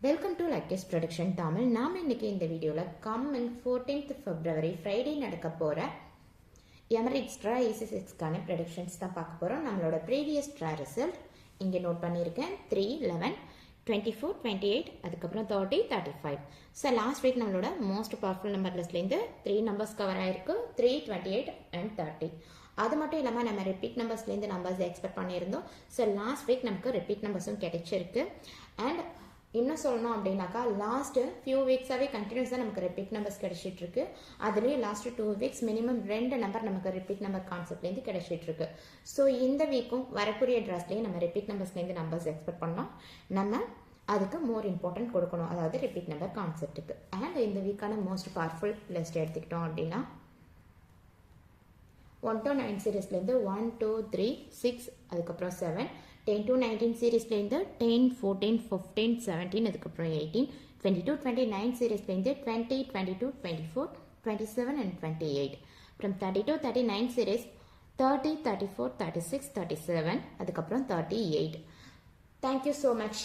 Welcome to லைக்கேஸ் production Tamil. நாம் இன்னைக்கு இந்த வீடியோவில் கம்மிங் 14th February ஃப்ரைடே நடக்க போகிற எமரிட்ஸ் ட்ரா EC6க்கான ப்ரொடக்ஷன்ஸ் தான் பார்க்க போகிறோம். நம்மளோட ப்ரீவியஸ் ட்ரா ரிசல்ட் இங்கே நோட் பண்ணியிருக்கேன். 3, 11, 24, 28, அதுக்கப்புறம் 30, 35. ஸோ லாஸ்ட் வீக் நம்மளோட மோஸ்ட் பவர்ஃபுல் நம்பர் லிஸ்ட்லேருந்து 3 நம்பர்ஸ் கவர் ஆயிருக்கு, 3, 28 and 30. அது மட்டும் இல்லாமல் நம்ம ரிப்பீட் நம்பர்ஸ்லேருந்து நம்பர்ஸ் எக்ஸ்பெக்ட் பண்ணியிருந்தோம். ஸோ லாஸ்ட் வீக் நமக்கு ரிப்பீட் நம்பர்ஸும் கிடைச்சிருக்கு. அண்ட் இன்னும் சொல்லணும் அப்படின்னாக்கா லாஸ்ட்டு ஃபியூ வீக்ஸாகவே கண்டினியூஸாக நமக்கு ரிப்பீட் நம்பர்ஸ் கிடைச்சிட்ருக்கு. அதுலேயும் லாஸ்ட்டு 2 வீக்ஸ் மினிமம் 2 நம்பர் நமக்கு ரிப்பீட் நம்பர் கான்செப்ட்லேருந்து கிடைச்சிட்ருக்கு. ஸோ இந்த வீக்கும் வரக்கூடிய ட்ராஸ்லேயும் நம்ம ரிப்பீட் நம்பர்ஸ்லேருந்து நம்பர்ஸ் எக்ஸ்பெக்ட் பண்ணோம். நம்ம அதுக்கு மோர் இம்பார்ட்டன்ட் கொடுக்கணும், அதாவது ரிப்பீட் நம்பர் கான்செப்ட்டுக்கு. அண்ட் இந்த வீக்கான மோஸ்ட் பவர்ஃபுல் லிஸ்ட் எடுத்துக்கிட்டோம் அப்படின்னா 1 to 9 சீரீஸ்லேருந்து 1, 2, 3, 6, அதுக்கப்புறம் 7, 10 to 19 சீரீஸ்லேருந்து 10, 14, 15, 17, அதுக்கப்புறம் 18, 22, 29 சீரீஸ்லேருந்து 20, 22, 24, 27 and 28. அப்புறம் 32, 39 சீரீஸ் 30, 34, 36, 37, அதுக்கப்புறம் 38. Thank you so much.